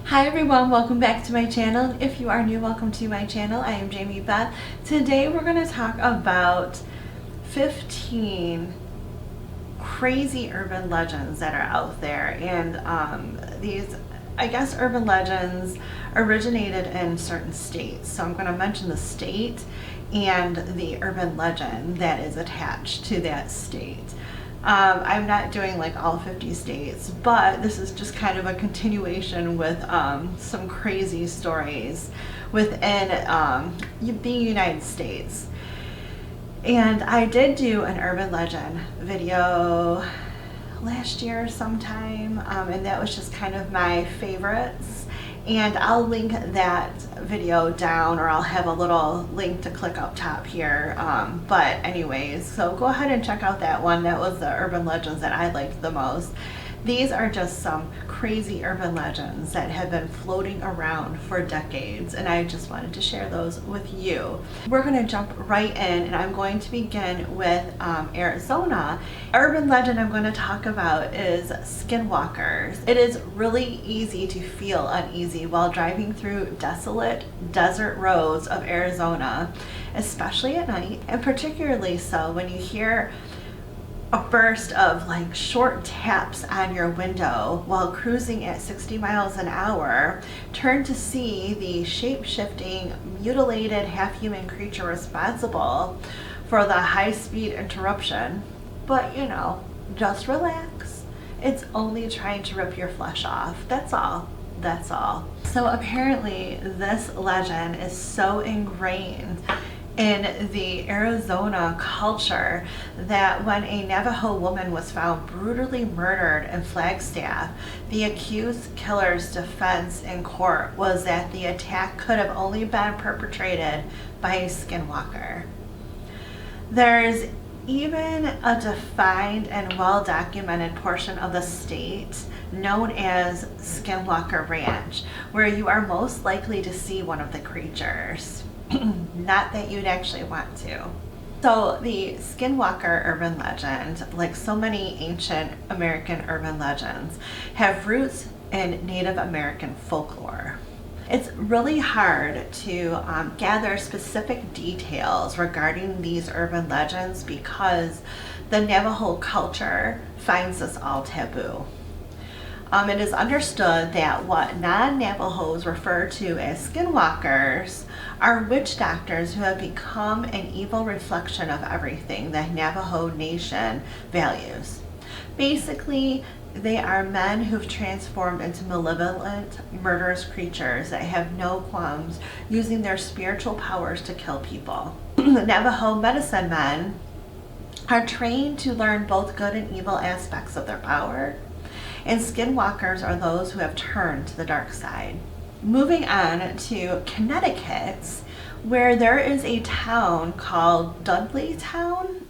Hi everyone, welcome back to my channel. If you are new, welcome to my channel. I am Jamie Beth. Today we're going to talk about 15 crazy urban legends that are out there, and these, I guess, urban legends originated in certain states. So I'm going to mention the state and the urban legend that is attached to that state. I'm not doing like all 50 states, but this is just kind of a continuation with some crazy stories within the United States. And I did do an urban legend video last year sometime, and that was just kind of my favorites. And I'll link that video down, or I'll have a little link to click up top here. But anyways, so go ahead and check out that one. That was the urban legends that I liked the most. These are just some crazy urban legends that have been floating around for decades, and I just wanted to share those with you. We're going to jump right in, and I'm going to begin with Arizona. Urban legend I'm going to talk about is skinwalkers. It is really easy to feel uneasy while driving through desolate desert roads of Arizona, especially at night, and particularly so when you hear a burst of like short taps on your window while cruising at 60 miles an hour. Turn to see the shape-shifting, mutilated half-human creature responsible for the high-speed interruption. But you know, just relax. It's only trying to rip your flesh off. That's all. That's all. So apparently this legend is so ingrained in the Arizona culture that when a Navajo woman was found brutally murdered in Flagstaff, the accused killer's defense in court was that the attack could have only been perpetrated by a skinwalker. There's even a defined and well-documented portion of the state known as Skinwalker Ranch, where you are most likely to see one of the creatures. Not that you'd actually want to. So the Skinwalker urban legend, like so many ancient American urban legends, have roots in Native American folklore. It's really hard to gather specific details regarding these urban legends because the Navajo culture finds this all taboo. It is understood that what non-Navajos refer to as skinwalkers are witch doctors who have become an evil reflection of everything the Navajo Nation values. Basically, they are men who've transformed into malevolent, murderous creatures that have no qualms using their spiritual powers to kill people. The Navajo medicine men are trained to learn both good and evil aspects of their power, and skinwalkers are those who have turned to the dark side. Moving on to Connecticut, where there is a town called Dudley town.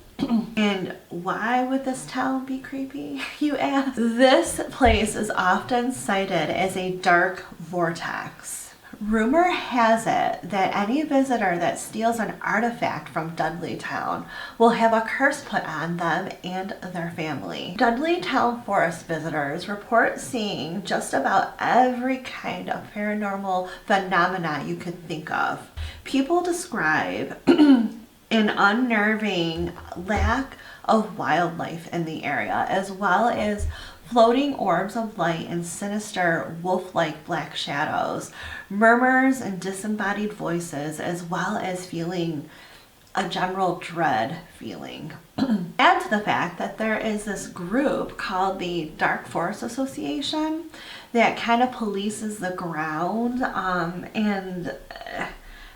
And why would this town be creepy, you ask? This place is often cited as a dark vortex. Rumor has it that any visitor that steals an artifact from Dudley Town will have a curse put on them and their family. Dudley Town forest visitors report seeing just about every kind of paranormal phenomena you could think of. People describe an unnerving lack of wildlife in the area, as well as floating orbs of light and sinister wolf-like black shadows, murmurs and disembodied voices, as well as feeling a general dread feeling. Add to the fact that there is this group called the Dark Forest Association that kind of polices the ground, and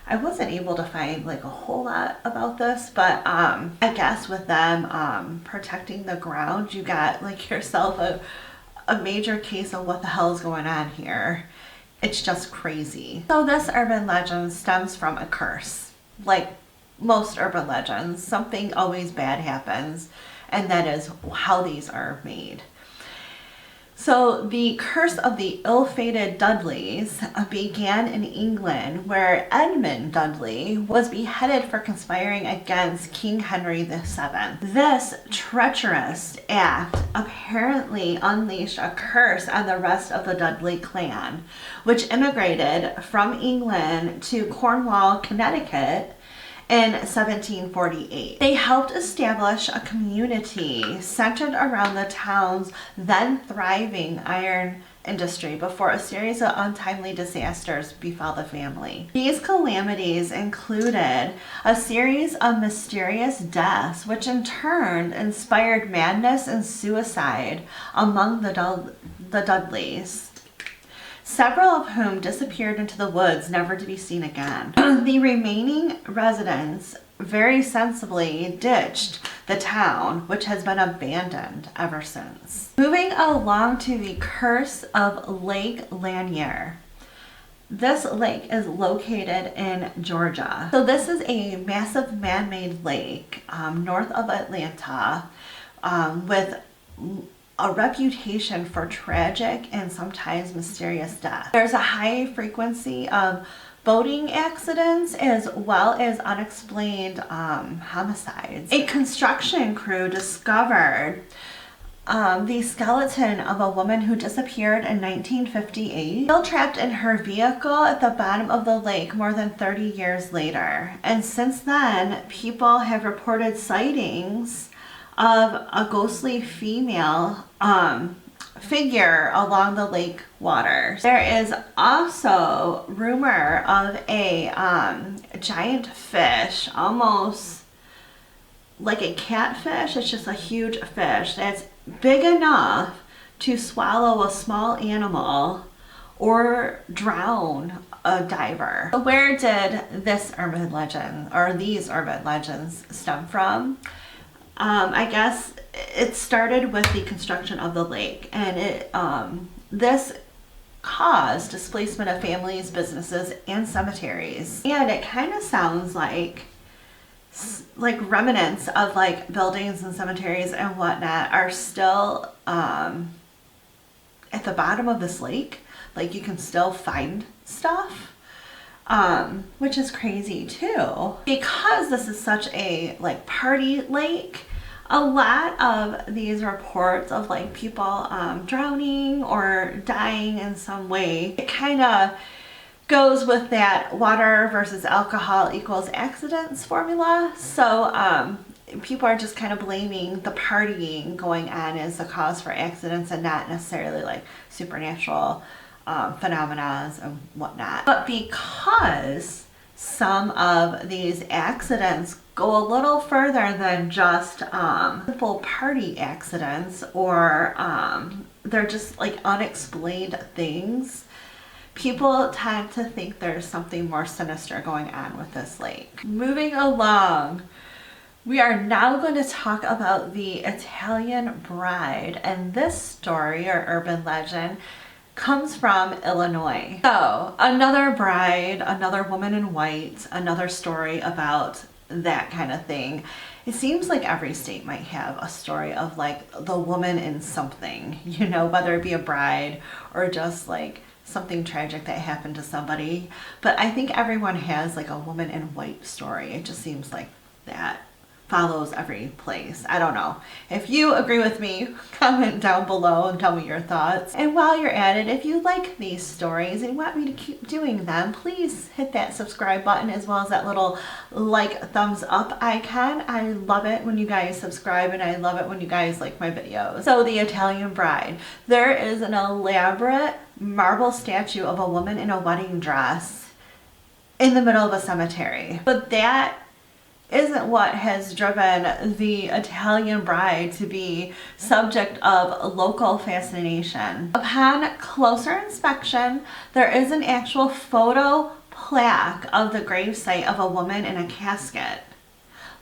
I wasn't able to find like a whole lot about this, but I guess with them protecting the ground, you got like yourself a major case of what the hell is going on here. It's just crazy. So this urban legend stems from a curse. Like most urban legends, something always bad happens, and that is how these are made. So the curse of the ill-fated Dudleys began in England, where Edmund Dudley was beheaded for conspiring against King Henry VII. This treacherous act apparently unleashed a curse on the rest of the Dudley clan, which immigrated from England to Cornwall, Connecticut, in 1748. They helped establish a community centered around the town's then thriving iron industry before a series of untimely disasters befell the family. These calamities included a series of mysterious deaths, which in turn inspired madness and suicide among the Dudleys, several of whom disappeared into the woods, never to be seen again. The remaining residents very sensibly ditched the town, which has been abandoned ever since. Moving along to the curse of Lake Lanier. This lake is located in Georgia. So this is a massive man-made lake north of Atlanta with a reputation for tragic and sometimes mysterious death. There's a high frequency of boating accidents as well as unexplained homicides. A construction crew discovered the skeleton of a woman who disappeared in 1958, still trapped in her vehicle at the bottom of the lake more than 30 years later. And since then, people have reported sightings of a ghostly female figure along the lake waters. There is also rumor of a giant fish, almost like a catfish. It's just a huge fish that's big enough to swallow a small animal or drown a diver. So where did this urban legend or these urban legends stem from? I guess it started with the construction of the lake, and this caused displacement of families, businesses, and cemeteries. And it kind of sounds like remnants of like buildings and cemeteries and whatnot are still at the bottom of this lake. Like you can still find stuff. Which is crazy too, because this is such a like party lake. A lot of these reports of like people drowning or dying in some way, it kind of goes with that water versus alcohol equals accidents formula. So people are just kind of blaming the partying going on as the cause for accidents and not necessarily like supernatural phenomena and whatnot. But because some of these accidents go a little further than just simple party accidents, or they're just like unexplained things, people tend to think there's something more sinister going on with this lake. Moving along, we are now going to talk about the Italian bride, and this story or urban legend comes from Illinois. So another bride, another woman in white, another story about that kind of thing. It seems like every state might have a story of like the woman in something, you know, whether it be a bride or just like something tragic that happened to somebody. But I think everyone has like a woman in white story. It just seems like that follows every place. I don't know. If you agree with me, comment down below and tell me your thoughts. And while you're at it, if you like these stories and want me to keep doing them, please hit that subscribe button as well as that little like thumbs up icon. I love it when you guys subscribe, and I love it when you guys like my videos. So the Italian bride. There is an elaborate marble statue of a woman in a wedding dress in the middle of a cemetery. But that isn't what has driven the Italian bride to be subject of local fascination. Upon closer inspection, there is an actual photo plaque of the gravesite of a woman in a casket,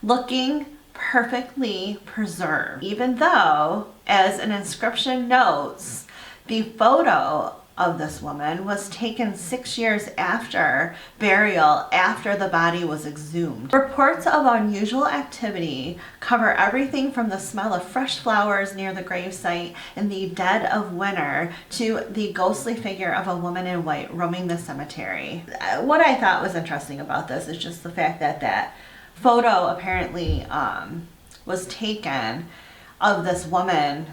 looking perfectly preserved, even though, as an inscription notes, the photo of this woman was taken 6 years after burial, after the body was exhumed. Reports of unusual activity cover everything from the smell of fresh flowers near the gravesite in the dead of winter to the ghostly figure of a woman in white roaming the cemetery. What I thought was interesting about this is just the fact that that photo apparently was taken of this woman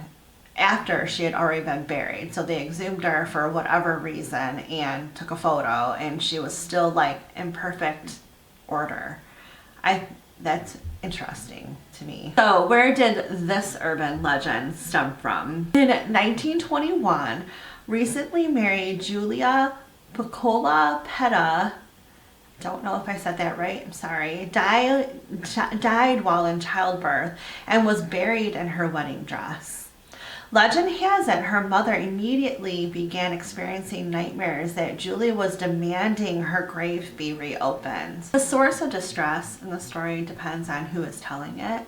after she had already been buried. So they exhumed her for whatever reason and took a photo, and she was still like in perfect order. That's interesting to me. So where did this urban legend stem from? In 1921, recently married Julia Piccola Petta, don't know if I said that right, I'm sorry, died while in childbirth and was buried in her wedding dress. Legend has it her mother immediately began experiencing nightmares that Julie was demanding her grave be reopened. The source of distress in the story depends on who is telling it.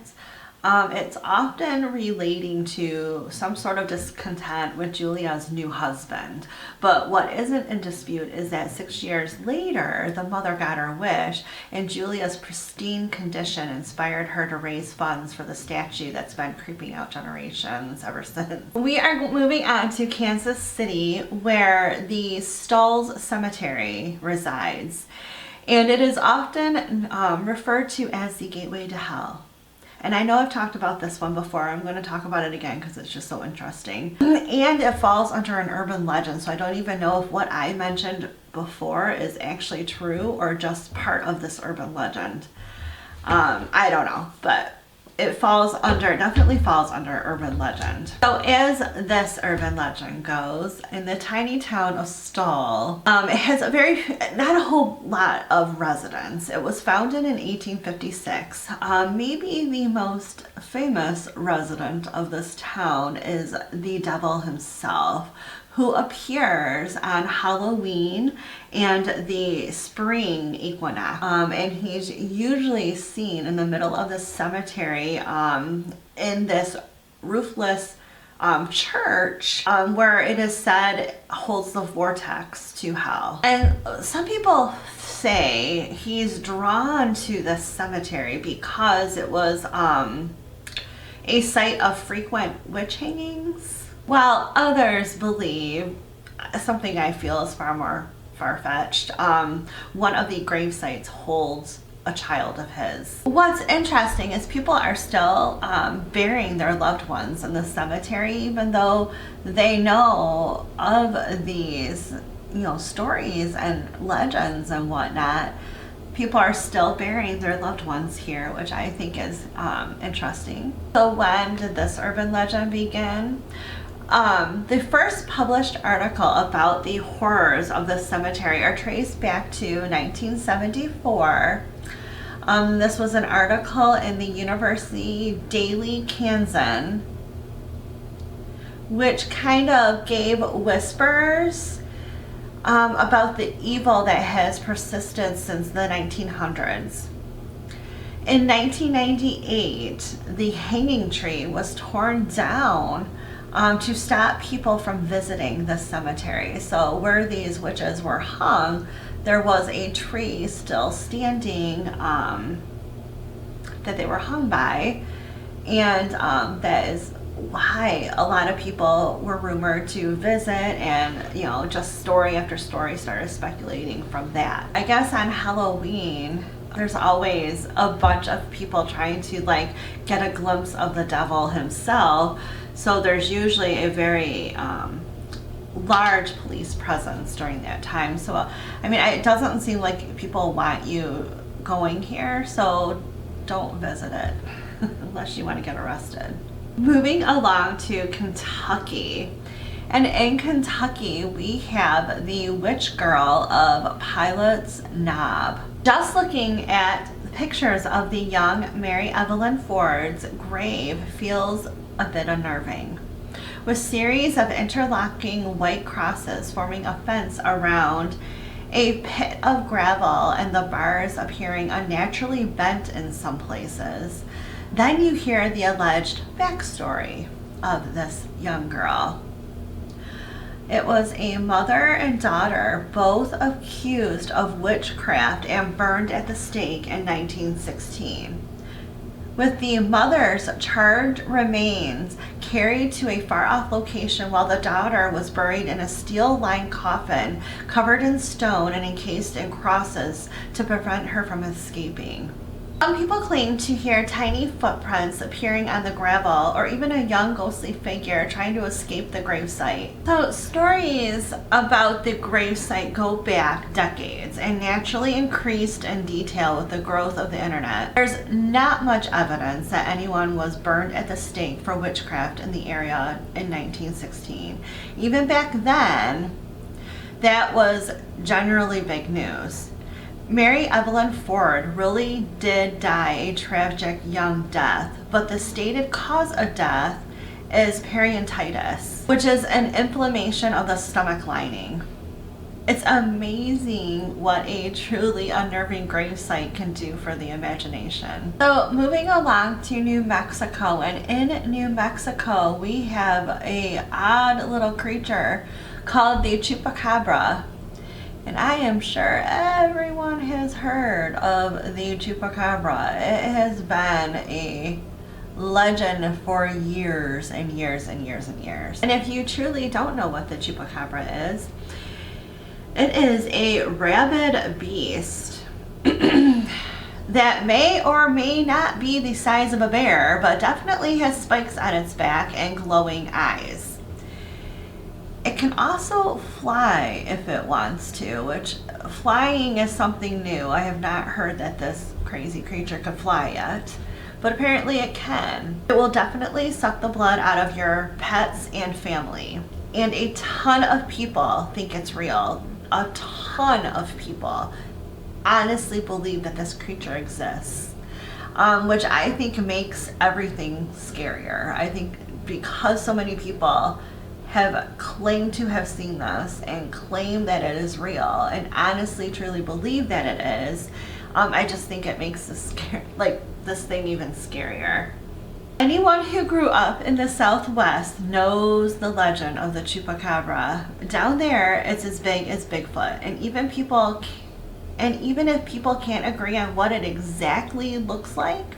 It's often relating to some sort of discontent with Julia's new husband. But what isn't in dispute is that 6 years later, the mother got her wish, and Julia's pristine condition inspired her to raise funds for the statue that's been creeping out generations ever since. We are moving on to Kansas City, where the Stull Cemetery resides. And it is often referred to as the gateway to hell. And I know I've talked about this one before. I'm going to talk about it again because it's just so interesting. And it falls under an urban legend, so I don't even know if what I mentioned before is actually true or just part of this urban legend. I don't know, but it definitely falls under urban legend. So as this urban legend goes, in the tiny town of Stull, it has not a whole lot of residents. It was founded in 1856. Maybe the most famous resident of this town is the devil himself, who appears on Halloween and the spring equinox. And he's usually seen in the middle of the cemetery in this roofless church where it is said holds the vortex to hell. And some people say he's drawn to this cemetery because it was a site of frequent witch hangings, while others believe something I feel is far more far-fetched. One of the grave sites holds a child of his. What's interesting is people are still burying their loved ones in the cemetery, even though they know of these, stories and legends and whatnot. People are still burying their loved ones here, which I think is interesting. So when did this urban legend begin? The first published article about the horrors of the cemetery are traced back to 1974. This was an article in the University Daily Kansan, which kind of gave whispers about the evil that has persisted since the 1900s. In 1998, the hanging tree was torn down to stop people from visiting the cemetery. So where these witches were hung, there was a tree still standing that they were hung by, and that is why a lot of people were rumored to visit, and just story after story started speculating from that. I guess on Halloween there's always a bunch of people trying to get a glimpse of the devil himself. So there's usually a very large police presence during that time. So, it doesn't seem like people want you going here, so don't visit it unless you want to get arrested. Moving along to Kentucky. And in Kentucky, we have the witch girl of Pilot's Knob. Just looking at pictures of the young Mary Evelyn Ford's grave feels a bit unnerving, with series of interlocking white crosses forming a fence around a pit of gravel and the bars appearing unnaturally bent in some places. Then you hear the alleged backstory of this young girl. It was a mother and daughter, both accused of witchcraft and burned at the stake in 1916. With the mother's charred remains carried to a far-off location while the daughter was buried in a steel-lined coffin covered in stone and encased in crosses to prevent her from escaping. Some people claim to hear tiny footprints appearing on the gravel or even a young ghostly figure trying to escape the gravesite. So stories about the gravesite go back decades and naturally increased in detail with the growth of the internet. There's not much evidence that anyone was burned at the stake for witchcraft in the area in 1916. Even back then, that was generally big news. Mary Evelyn Ford really did die a tragic young death, but the stated cause of death is peritonitis, which is an inflammation of the stomach lining. It's amazing what a truly unnerving gravesite can do for the imagination. So moving along to New Mexico, and in New Mexico we have a odd little creature called the Chupacabra. And I am sure everyone has heard of the Chupacabra. It has been a legend for years and years and years and years. And if you truly don't know what the Chupacabra is, it is a rabid beast that may or may not be the size of a bear, but definitely has spikes on its back and glowing eyes. It can also fly if it wants to, which flying is something new. I have not heard that this crazy creature could fly yet, but apparently it can. It will definitely suck the blood out of your pets and family. And a ton of people think it's real. A ton of people honestly believe that this creature exists, which I think makes everything scarier. I think because so many people have claimed to have seen this and claim that it is real and honestly truly believe that it is, I just think it makes this thing even scarier. Anyone who grew up in the Southwest knows the legend of the Chupacabra. Down there, it's as big as Bigfoot, and even if people can't agree on what it exactly looks like,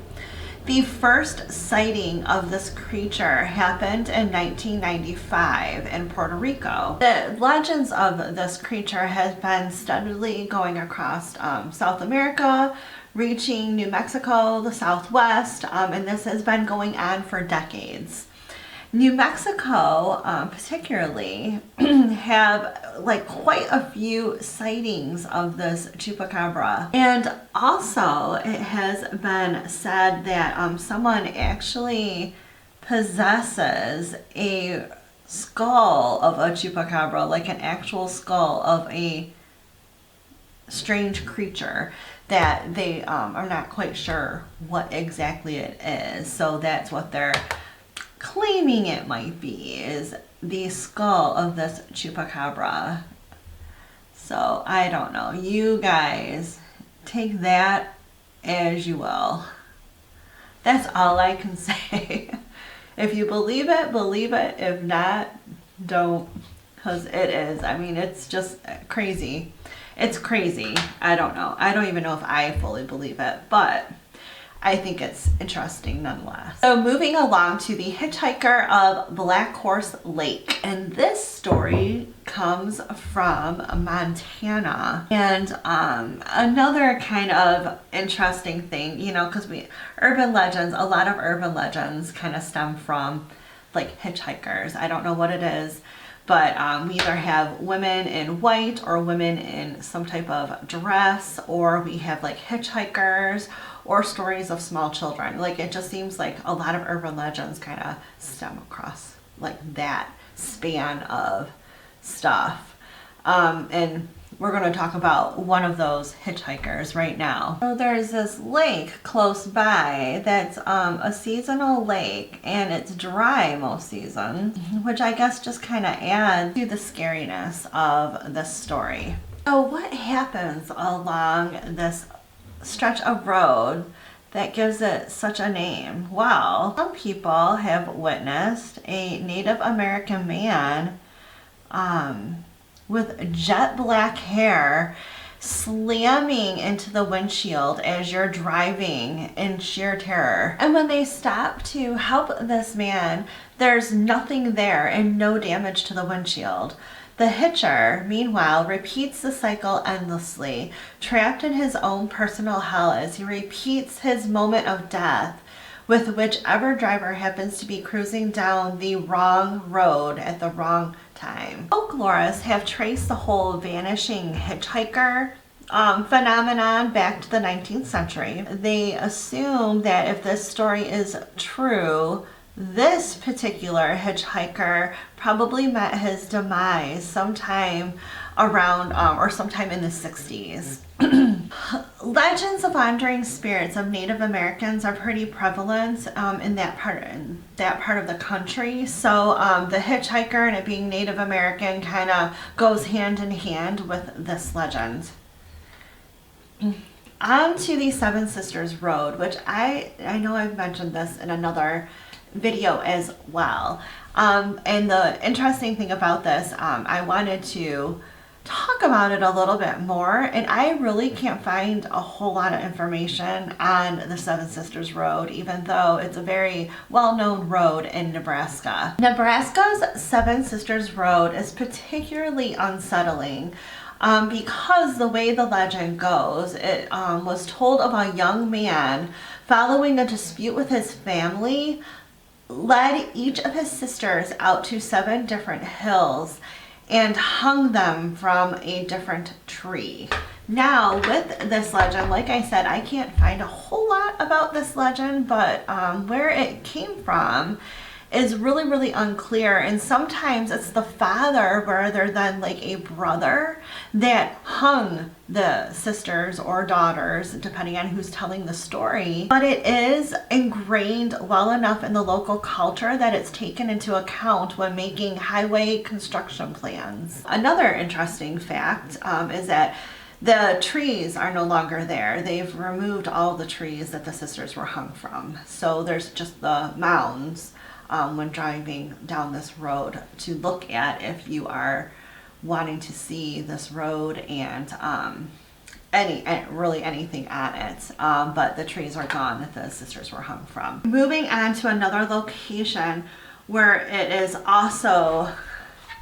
the first sighting of this creature happened in 1995 in Puerto Rico. The legends of this creature has been steadily going across South America, reaching New Mexico, the Southwest, and this has been going on for decades. New Mexico particularly have quite a few sightings of this Chupacabra, and also it has been said that someone actually possesses a skull of a Chupacabra, like an actual skull of a strange creature that they are not quite sure what exactly it is. So that's what they're claiming it might be, is the skull of this Chupacabra. So I don't know. You guys take that as you will. That's all I can say. If you believe it, believe it. If not, don't, because it is. I mean, it's just crazy. It's crazy. I don't know. I don't even know if I fully believe it, but I think it's interesting nonetheless. So moving along to the Hitchhiker of Black Horse Lake. And this story comes from Montana. And another kind of interesting thing, you know, because urban legends, a lot of urban legends kind of stem from like hitchhikers. I don't know what it is, but we either have women in white or women in some type of dress, or we have like hitchhikers, or stories of small children. Like, it just seems like a lot of urban legends kind of stem across like that span of stuff. And we're going to talk about one of those hitchhikers right now. So there's this lake close by that's a seasonal lake, and it's dry most seasons, which I guess just kind of adds to the scariness of this story. So what happens along this stretch of road that gives it such a name? Well, some people have witnessed a Native American man with jet black hair slamming into the windshield as you're driving in sheer terror. And when they stop to help this man, there's nothing there and no damage to the windshield. The hitcher, meanwhile, repeats the cycle endlessly, trapped in his own personal hell as he repeats his moment of death with whichever driver happens to be cruising down the wrong road at the wrong time. Folklorists have traced the whole vanishing hitchhiker phenomenon back to the 19th century. They assume that if this story is true, this particular hitchhiker probably met his demise sometime around or sometime in the 60s. Legends of wandering spirits of Native Americans are pretty prevalent in that part of the country. So the hitchhiker and it being Native American kind of goes hand in hand with this legend. On to the Seven Sisters Road, which I know I've mentioned this in another video as well. And the interesting thing about this, I wanted to talk about it a little bit more, and I really can't find a whole lot of information on the Seven Sisters Road, even though it's a very well-known road in Nebraska. Nebraska's Seven Sisters Road is particularly unsettling because the way the legend goes, it was told of a young man following a dispute with his family, led each of his sisters out to 7 different hills and hung them from a different tree. Now, with this legend, like I said, I can't find a whole lot about this legend, but where it came from is really, really unclear. And sometimes it's the father rather than like a brother that hung the sisters or daughters, depending on who's telling the story. But it is ingrained well enough in the local culture that it's taken into account when making highway construction plans. Another interesting fact is that the trees are no longer there. They've removed all the trees that the sisters were hung from. So there's just the mounds when driving down this road to look at if you are wanting to see this road and really anything on it. But the trees are gone that the sisters were hung from. Moving on to another location where it is also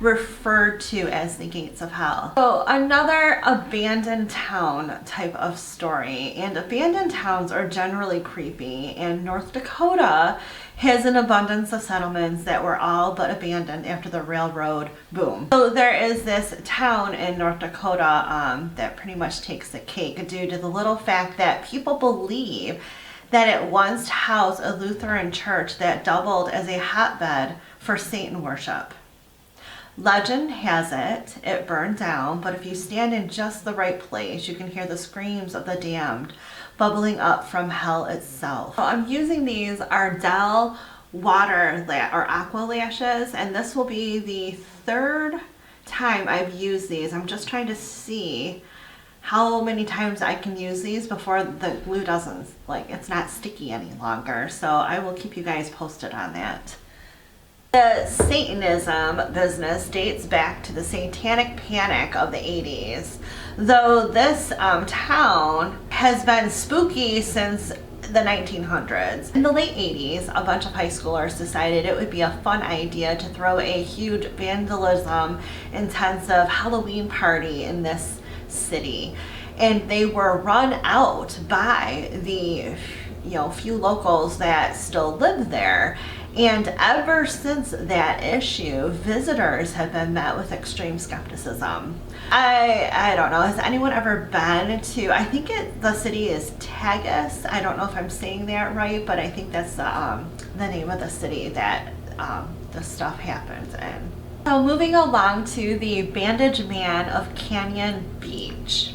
referred to as the Gates of Hell. So another abandoned town type of story, and abandoned towns are generally creepy, and North Dakota has an abundance of settlements that were all but abandoned after the railroad boom. So there is this town in North Dakota that pretty much takes the cake due to the little fact that people believe that it once housed a Lutheran church that doubled as a hotbed for Satan worship. Legend has it burned down, but if you stand in just the right place, you can hear the screams of the damned bubbling up from hell itself. So I'm using these Ardell water or aqua lashes, and this will be the 3rd time I've used these. I'm just trying to see how many times I can use these before the glue doesn't, it's not sticky any longer. So I will keep you guys posted on that. The Satanism business dates back to the Satanic Panic of the 80s, though this town has been spooky since the 1900s. In the late 80s, a bunch of high schoolers decided it would be a fun idea to throw a huge vandalism intensive Halloween party in this city, and they were run out by the few locals that still lived there. And ever since that issue, visitors have been met with extreme skepticism. I don't know, has anyone ever been to, I think the city is Tagus. I don't know if I'm saying that right, but I think that's the name of the city that the stuff happens in. So moving along to the Bandage Man of Canyon Beach.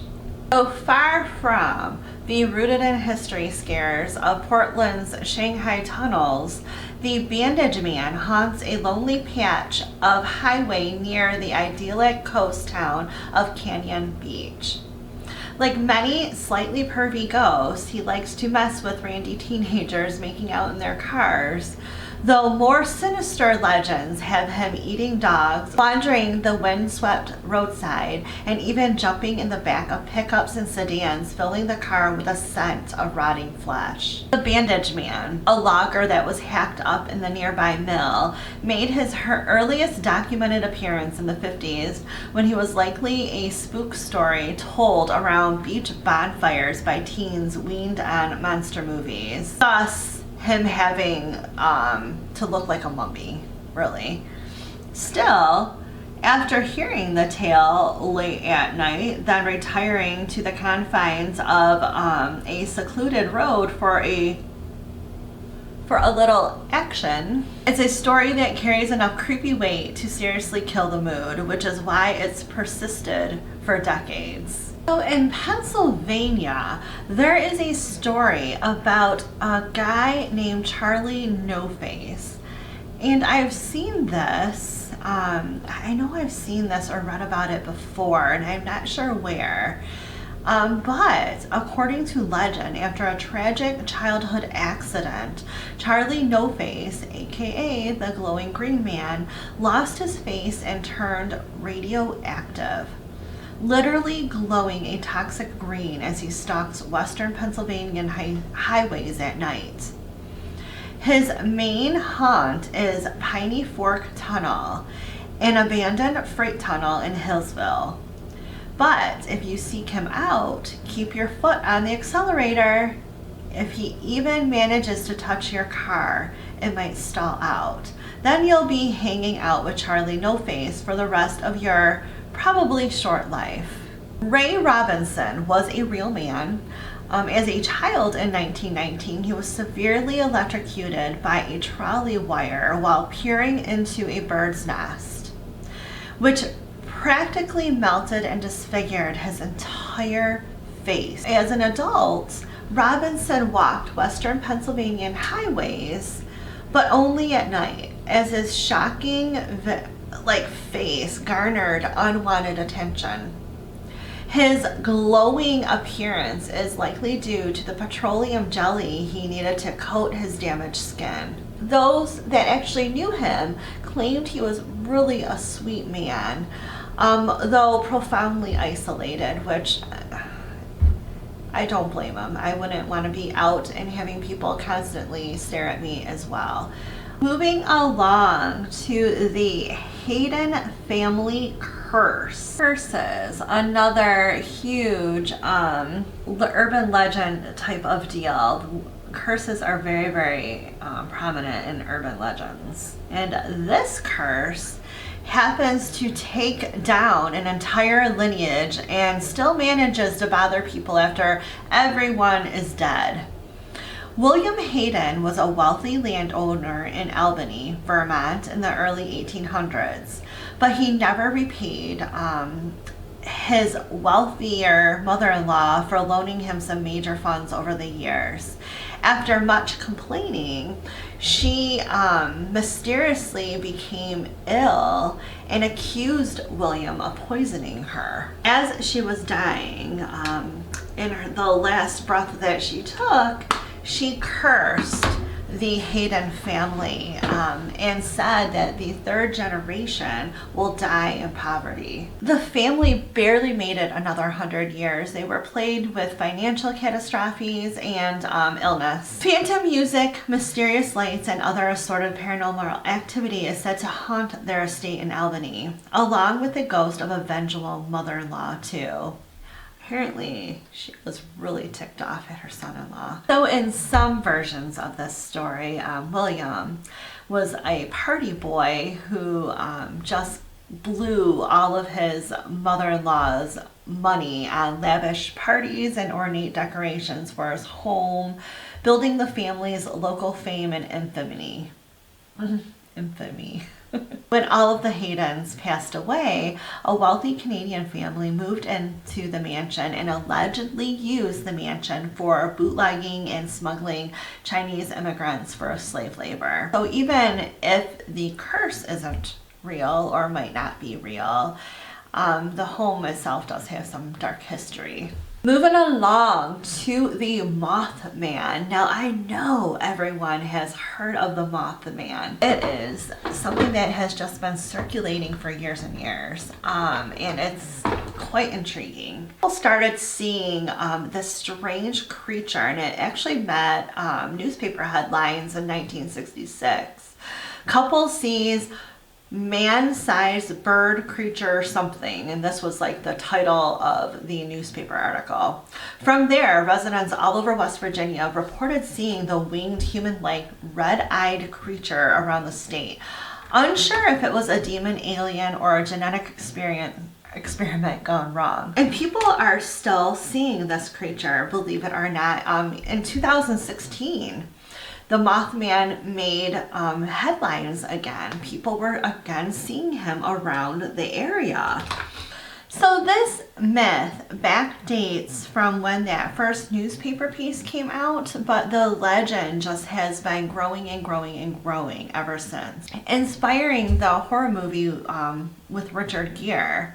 So far from the rooted in history scares of Portland's Shanghai tunnels, the Bandage Man haunts a lonely patch of highway near the idyllic coast town of Canyon Beach. Like many slightly pervy ghosts, he likes to mess with randy teenagers making out in their cars, though more sinister legends have him eating dogs, wandering the windswept roadside, and even jumping in the back of pickups and sedans, filling the car with a scent of rotting flesh. The Bandage Man, a logger that was hacked up in the nearby mill, made his earliest documented appearance in the 50s when he was likely a spook story told around beach bonfires by teens weaned on monster movies. Thus, him having to look like a mummy, really. Still, after hearing the tale late at night, then retiring to the confines of a secluded road for a little action, it's a story that carries enough creepy weight to seriously kill the mood, which is why it's persisted for decades. So in Pennsylvania, there is a story about a guy named Charlie No Face. And I've seen this, I know I've seen this or read about it before, and I'm not sure where. But according to legend, after a tragic childhood accident, Charlie No Face, aka the glowing green man, lost his face and turned radioactive, literally glowing a toxic green as he stalks western Pennsylvania highways at night. His main haunt is Piney Fork Tunnel, an abandoned freight tunnel in Hillsville. But if you seek him out, keep your foot on the accelerator. If he even manages to touch your car, it might stall out. Then you'll be hanging out with Charlie No Face for the rest of your probably short life. Ray Robinson was a real man. As a child in 1919, he was severely electrocuted by a trolley wire while peering into a bird's nest, which practically melted and disfigured his entire face. As an adult, Robinson walked western Pennsylvania highways, but only at night, as his shocking face garnered unwanted attention. His glowing appearance is likely due to the petroleum jelly he needed to coat his damaged skin. Those that actually knew him claimed he was really a sweet man, though profoundly isolated, which I don't blame him. I wouldn't want to be out and having people constantly stare at me as well. Moving along to the Hayden family curse. Curses, another huge urban legend type of deal. Curses are very, very prominent in urban legends. And this curse happens to take down an entire lineage and still manages to bother people after everyone is dead. William Hayden was a wealthy landowner in Albany, Vermont in the early 1800s, but he never repaid his wealthier mother-in-law for loaning him some major funds over the years. After much complaining, she mysteriously became ill and accused William of poisoning her. As she was dying, in the last breath that she took, she cursed the Hayden family and said that the third generation will die in poverty. The family barely made it another 100 years. They were plagued with financial catastrophes and illness. Phantom music, mysterious lights, and other assorted paranormal activity is said to haunt their estate in Albany, along with the ghost of a vengeful mother-in-law too. Apparently, she was really ticked off at her son-in-law. So in some versions of this story, William was a party boy who just blew all of his mother-in-law's money on lavish parties and ornate decorations for his home, building the family's local fame and infamy. Infamy. When all of the Haydens passed away, a wealthy Canadian family moved into the mansion and allegedly used the mansion for bootlegging and smuggling Chinese immigrants for slave labor. So even if the curse isn't real or might not be real, the home itself does have some dark history. Moving along to the Mothman. Now I know everyone has heard of the Mothman. It is something that has just been circulating for years and years, and it's quite intriguing. People started seeing this strange creature, and it actually met newspaper headlines in 1966. Couple sees man-sized bird creature something, and this was like the title of the newspaper article. From there, residents all over West Virginia reported seeing the winged human-like red-eyed creature around the state, unsure if it was a demon, alien, or a genetic experiment gone wrong. And people are still seeing this creature, believe it or not. In 2016, the Mothman made headlines again. People were again seeing him around the area. So this myth backdates from when that first newspaper piece came out, but the legend just has been growing and growing and growing ever since, inspiring the horror movie with Richard Gere.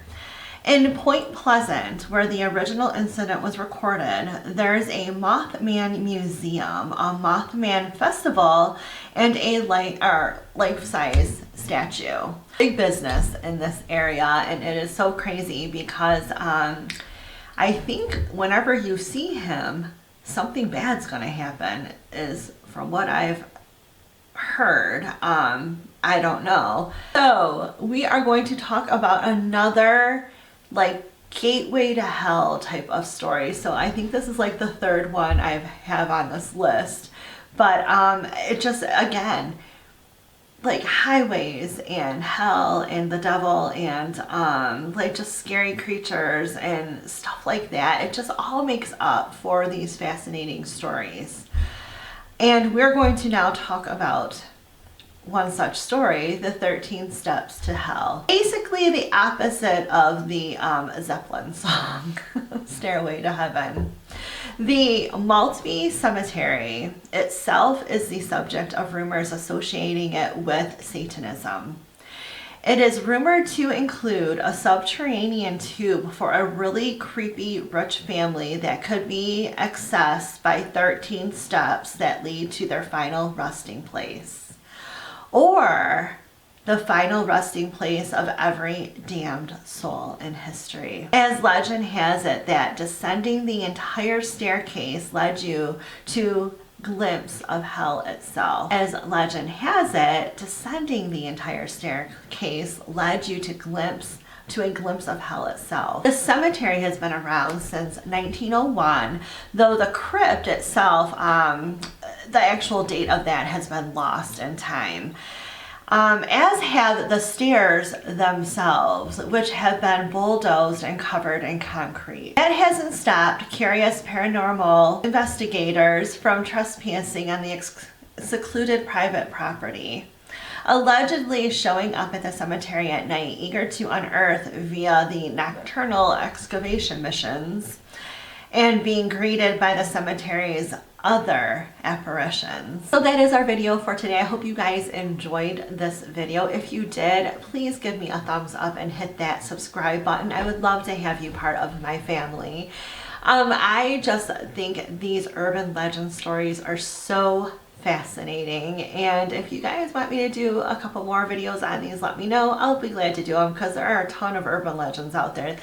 In Point Pleasant, where the original incident was recorded, there's a Mothman museum, a Mothman festival, and a life-size statue. Big business in this area, and it is so crazy because I think whenever you see him, something bad's going to happen, is from what I've heard. I don't know. So we are going to talk about another like gateway to hell type of story. So I think this is like the third one I have on this list, but it just, again, like highways and hell and the devil and like just scary creatures and stuff like that. It just all makes up for these fascinating stories. And we're going to now talk about one such story, the 13 Steps to Hell. Basically the opposite of the Zeppelin song, Stairway to Heaven. The Maltby Cemetery itself is the subject of rumors associating it with Satanism. It is rumored to include a subterranean tube for a really creepy rich family that could be accessed by 13 steps that lead to their final resting place, or the final resting place of every damned soul in history. As legend has it that descending the entire staircase led you to glimpse of hell itself. As legend has it, descending the entire staircase led you to a glimpse of hell itself. The cemetery has been around since 1901, though the crypt itself, the actual date of that has been lost in time. As have the stairs themselves, which have been bulldozed and covered in concrete. That hasn't stopped curious paranormal investigators from trespassing on the secluded private property, allegedly showing up at the cemetery at night, eager to unearth via the nocturnal excavation missions, and being greeted by the cemetery's other apparitions. So that is our video for today. I hope you guys enjoyed this video. If you did, please give me a thumbs up and hit that subscribe button. I would love to have you part of my family. I just think these urban legend stories are so fascinating, and if you guys want me to do a couple more videos on these, let me know. I'll be glad to do them, because there are a ton of urban legends out there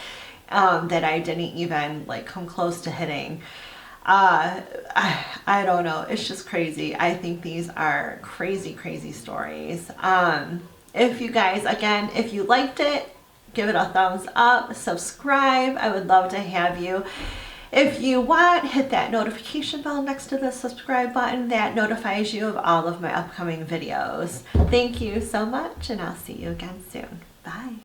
that I didn't even like come close to hitting. I don't know, it's just crazy. I think these are crazy stories. If you guys, again, if you liked it, give it a thumbs up, subscribe. I would love to have you. If you want, hit that notification bell next to the subscribe button that notifies you of all of my upcoming videos. Thank you so much, and I'll see you again soon. Bye.